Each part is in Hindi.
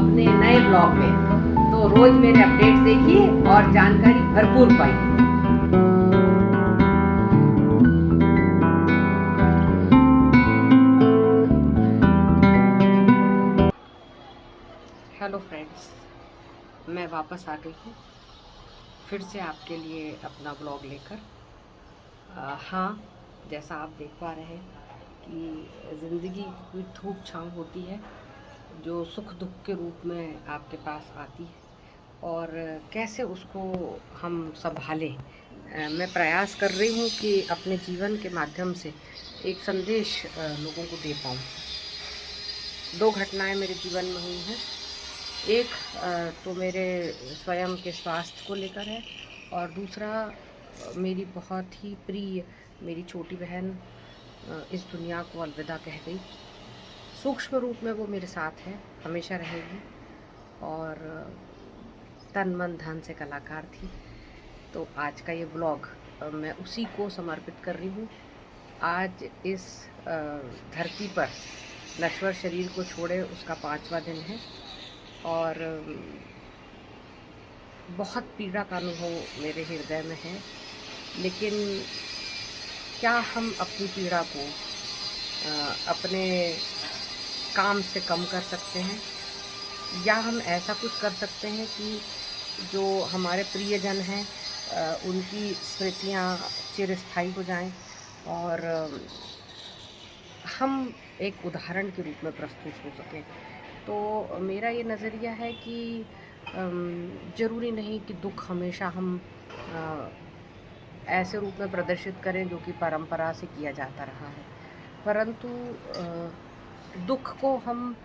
अपने नए ब्लॉग में। तो रोज मेरे अपडेट्स देखिए और जानकारी भरपूर पाइए। हेलो फ्रेंड्स, मैं वापस आ गई हूँ फिर से आपके लिए अपना ब्लॉग लेकर। हाँ, जैसा आप देख पा रहे हैं कि ज़िंदगी की कोई थूक छांव होती है जो सुख दुख के रूप में आपके पास आती है, और कैसे उसको हम संभालें। मैं प्रयास कर रही हूँ कि अपने जीवन के माध्यम से एक संदेश लोगों को दे पाऊँ। दो घटनाएं मेरे जीवन में हुई हैं। एक तो मेरे स्वयं के स्वास्थ्य को लेकर है, और दूसरा मेरी बहुत ही प्रिय मेरी छोटी बहन इस दुनिया को अलविदा कह गई। सूक्ष्म रूप में वो मेरे साथ है, हमेशा रहेगी, और तन मन धन से कलाकार थी। तो आज का ये व्लॉग मैं उसी को समर्पित कर रही हूँ। आज इस धरती पर नश्वर शरीर को छोड़े उसका 5वां दिन है, और बहुत पीड़ा का अनुभव मेरे हृदय में है। लेकिन क्या हम अपनी पीड़ा को अपने काम से कम कर सकते हैं, या हम ऐसा कुछ कर सकते हैं कि जो हमारे प्रियजन हैं उनकी स्मृतियाँ चिरस्थायी हो जाएं, और हम एक उदाहरण के रूप में प्रस्तुत हो सकें। तो मेरा ये नज़रिया है कि ज़रूरी नहीं कि दुख हमेशा हम ऐसे रूप में प्रदर्शित करें जो कि परंपरा से किया जाता रहा है, परंतु दुख को हम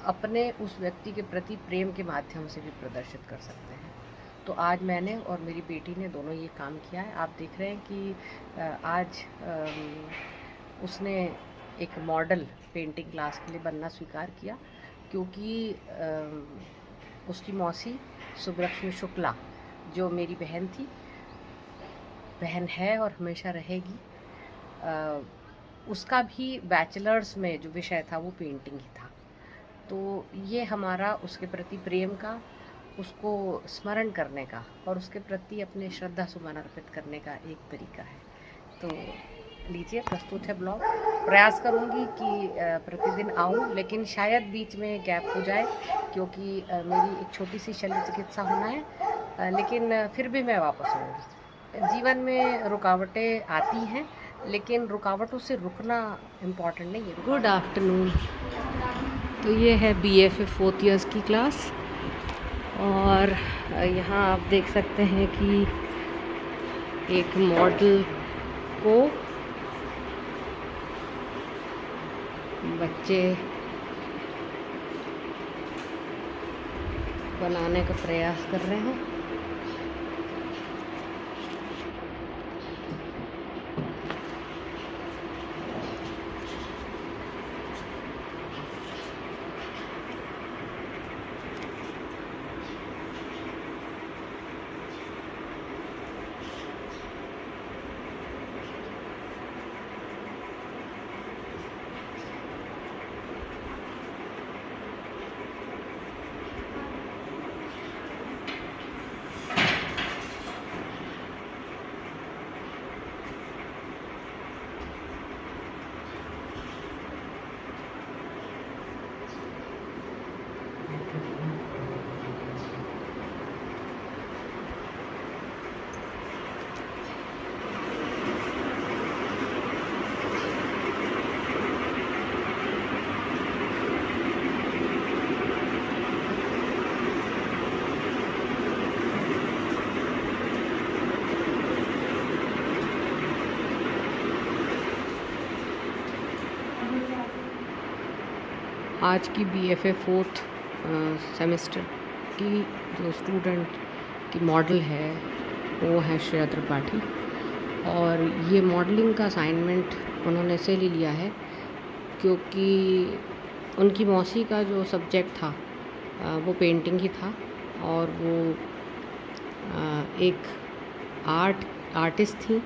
अपने उस व्यक्ति के प्रति प्रेम के माध्यम से भी प्रदर्शित कर सकते हैं। तो आज मैंने और मेरी बेटी ने दोनों ये काम किया है। आप देख रहे हैं कि आज उसने एक मॉडल पेंटिंग क्लास के लिए बनना स्वीकार किया, क्योंकि उसकी मौसी सुब्रक्ष्मी शुक्ला, जो मेरी बहन थी, बहन है और हमेशा रहेगी, उसका भी बैचलर्स में जो विषय था वो पेंटिंग ही था। तो ये हमारा उसके प्रति प्रेम का, उसको स्मरण करने का और उसके प्रति अपने श्रद्धा सुमन अर्पित करने का एक तरीका है। तो लीजिए, प्रस्तुत है ब्लॉग। प्रयास करूंगी कि प्रतिदिन आऊं, लेकिन शायद बीच में गैप हो जाए, क्योंकि मेरी एक छोटी सी शल्य चिकित्सा होना है, लेकिन फिर भी मैं वापस आऊँगी। जीवन में रुकावटें आती हैं, लेकिन रुकावटों से रुकना इम्पॉर्टेंट नहीं है। Good afternoon. तो ये है BFA 4th ईयर्स की क्लास, और यहाँ आप देख सकते हैं कि एक मॉडल को बच्चे बनाने का प्रयास कर रहे हैं। आज की BFA 4th सेमेस्टर की जो स्टूडेंट की मॉडल है वो है श्रेया त्रिपाठी, और ये मॉडलिंग का असाइनमेंट उन्होंने इसलिए लिया है क्योंकि उनकी मौसी का जो सब्जेक्ट था वो पेंटिंग ही था, और वो एक आर्टिस्ट थी।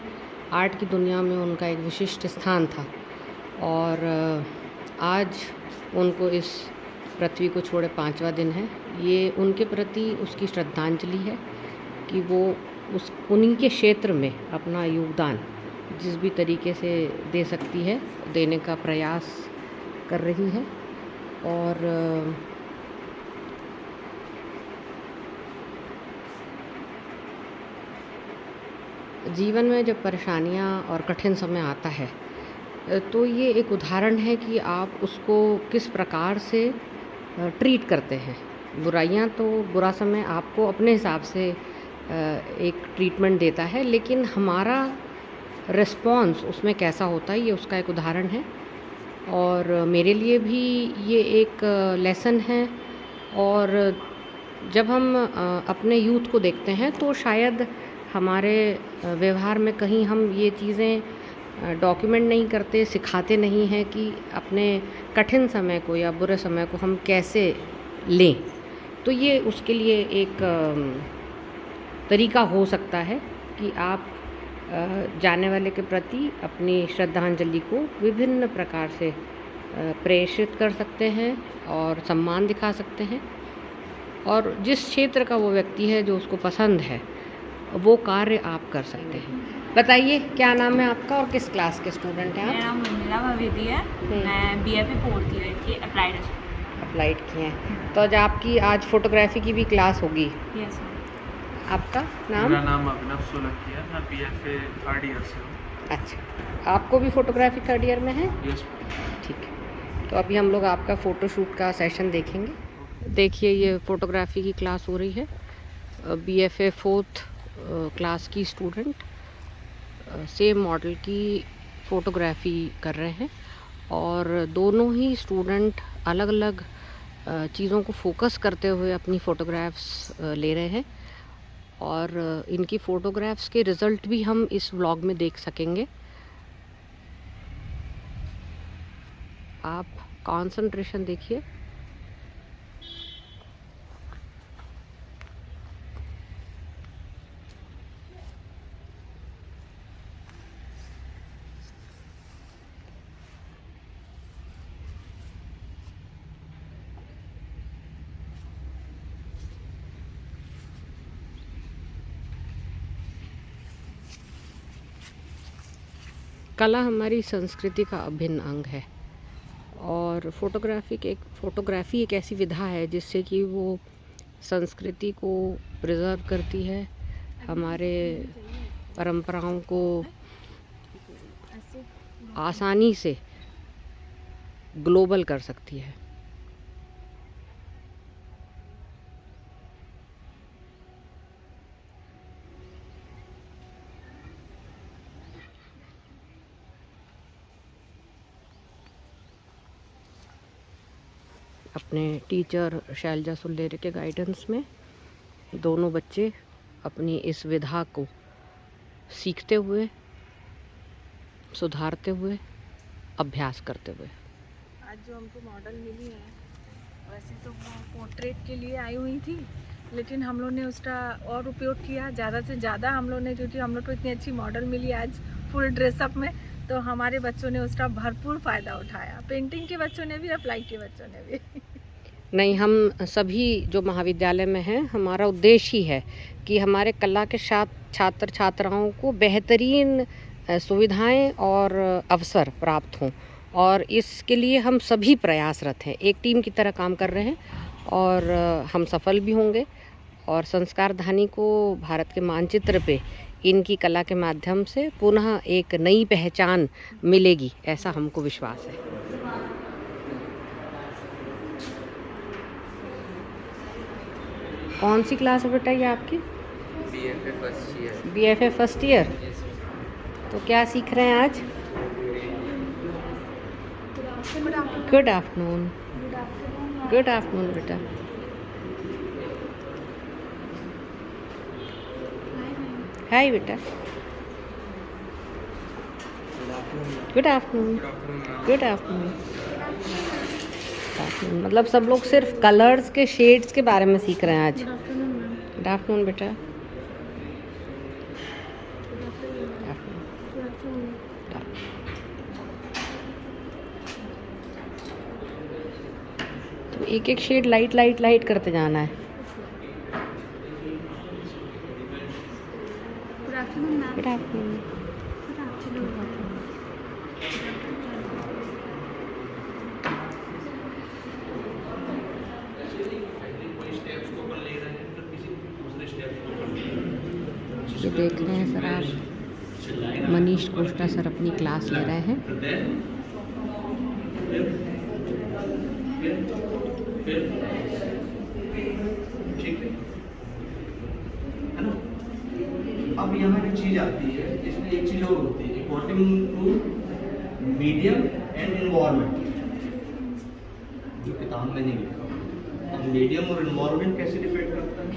आर्ट की दुनिया में उनका एक विशिष्ट स्थान था, और आज उनको इस पृथ्वी को छोड़े 5वां दिन है। ये उनके प्रति उसकी श्रद्धांजलि है कि वो उन्हीं के क्षेत्र में अपना योगदान जिस भी तरीके से दे सकती है देने का प्रयास कर रही है। और जीवन में जब परेशानियां और कठिन समय आता है तो ये एक उदाहरण है कि आप उसको किस प्रकार से ट्रीट करते हैं। बुराइयां तो बुरा समय आपको अपने हिसाब से एक ट्रीटमेंट देता है, लेकिन हमारा रिस्पॉन्स उसमें कैसा होता है ये उसका एक उदाहरण है। और मेरे लिए भी ये एक लेसन है। और जब हम अपने यूथ को देखते हैं तो शायद हमारे व्यवहार में कहीं हम ये चीज़ें डॉक्यूमेंट नहीं करते, सिखाते नहीं हैं कि अपने कठिन समय को या बुरे समय को हम कैसे लें। तो ये उसके लिए एक तरीका हो सकता है कि आप जाने वाले के प्रति अपनी श्रद्धांजलि को विभिन्न प्रकार से प्रेषित कर सकते हैं और सम्मान दिखा सकते हैं। और जिस क्षेत्र का वो व्यक्ति है जो उसको पसंद है वो कार्य आप कर सकते हैं। बताइए क्या नाम है आपका और किस क्लास के स्टूडेंट हैं आप? मेरा नाम उर्मिला भवेदी है। मैं BFA 4th ईयर की अप्लाइड की हैं। तो आज आपकी आज फोटोग्राफी की भी क्लास होगी। यस। आपका नाम? मेरा नाम अभिनव सोलंकी है। मैं BFA 3rd ईयर से हूँ। अच्छा, आपको भी फोटोग्राफी 3rd ईयर में है? यस। ठीक है, तो अभी हम लोग आपका फ़ोटोशूट का सेशन देखेंगे। देखिए ये फ़ोटोग्राफी की क्लास हो रही है। BFA 4th क्लास की स्टूडेंट सेम मॉडल की फ़ोटोग्राफी कर रहे हैं और दोनों ही स्टूडेंट अलग अलग चीज़ों को फोकस करते हुए अपनी फ़ोटोग्राफ्स ले रहे हैं। और इनकी फ़ोटोग्राफ्स के रिज़ल्ट भी हम इस व्लॉग में देख सकेंगे। आप कंसंट्रेशन देखिए। कला हमारी संस्कृति का अभिन्न अंग है और फ़ोटोग्राफ़ी एक ऐसी विधा है जिससे कि वो संस्कृति को प्रिजर्व करती है, हमारे परंपराओं को आसानी से ग्लोबल कर सकती है। अपने टीचर शैलजा सुल्लेरे के गाइडेंस में दोनों बच्चे अपनी इस विधा को सीखते हुए, सुधारते हुए, अभ्यास करते हुए। आज जो हमको मॉडल मिली है वैसे तो वो पोर्ट्रेट के लिए आई हुई थी, लेकिन हम लोग ने उसका और उपयोग किया ज़्यादा से ज़्यादा हम लोग ने, क्योंकि हम लोग को इतनी अच्छी मॉडल मिली आज फुल ड्रेसअप में, तो हमारे बच्चों ने उसका भरपूर फ़ायदा उठाया। पेंटिंग के बच्चों ने भी, अप्लाई के बच्चों ने भी। नहीं, हम सभी जो महाविद्यालय में हैं हमारा उद्देश्य ही है कि हमारे कला के छात्र छात्राओं को बेहतरीन सुविधाएं और अवसर प्राप्त हों, और इसके लिए हम सभी प्रयासरत हैं, एक टीम की तरह काम कर रहे हैं और हम सफल भी होंगे। और संस्कार धानी को भारत के मानचित्र पे इनकी कला के माध्यम से पुनः एक नई पहचान मिलेगी, ऐसा हमको विश्वास है। कौन सी क्लास है बेटा ये आपकी? BFA 1st year. BFA 1st year. तो क्या सीख रहे हैं आज? Good afternoon. गुड आफ्टरनून बेटा। हाय बेटा। Good afternoon. Good afternoon. मतलब सब लोग सिर्फ कलर्स के शेड्स के बारे में सीख रहे हैं आज। गुड आफ्टरनून बेटा। तो एक एक शेड लाइट लाइट लाइट करते जाना है। Good afternoon ma'am. Good afternoon. Good afternoon. ये देख रहे हैं सर आप, मनीष कोष्टा सर अपनी क्लास ले रहे हैं। ठीक है ना। अब यहाँ एक चीज आती है, इसमें एक चीज और होती है, according to medium and environment, जो किताब में नहीं लिखा। अब मीडियम और एनवायरनमेंट कैसे डिपेंड करता है?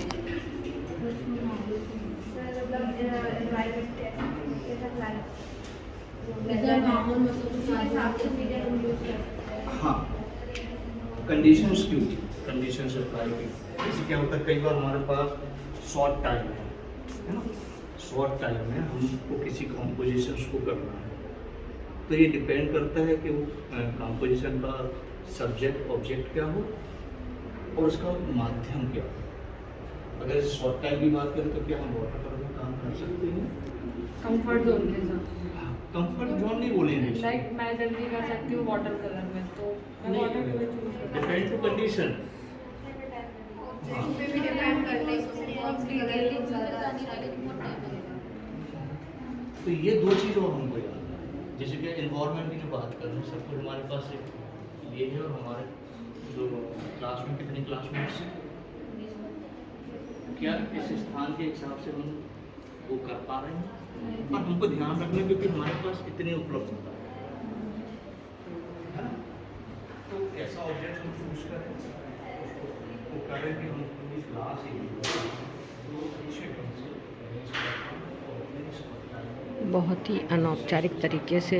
हाँ, कंडीशंस की होती है, कंडीशंस अप्लाई की। जैसे क्या होता है, कई बार हमारे पास शॉर्ट टाइम है ना, शॉर्ट टाइम में हमको किसी कॉम्पोजिशंस को करना है, तो ये डिपेंड करता है कि वो कॉम्पोजिशन का सब्जेक्ट ऑब्जेक्ट क्या हो और उसका माध्यम क्या हो। अगर शॉर्ट टाइम की बात करें तो क्या हम वाटर कलर में काम कर सकते हैं? कंफर्ट जोन के साथ कंफर्ट जोन नहीं बोलेंगे, लाइक मैं जल्दी कर सकती हूँ वाटर कलर में, तो मैं वाटर कलर चूज करती डिपेंड टू कंडीशन। तो ये दो चीज़ और हमको याद है, जैसे कि एनवायरनमेंट की जो बात कर रहे हैं, सब कुछ हमारे पास ये है, और हमारे जो क्लास में कितने क्लासमेट्स हैं, क्या इस स्थान के हिसाब से हम वो कर पा रहे हैं? पर हमको ध्यान रखना, क्योंकि हमारे पास इतने उपलब्ध होता है ना, तो ऐसा ऑब्जेक्ट हम चूज करें, वो करें कि हम पूरी क्लास ही बहुत ही अनौपचारिक तरीके से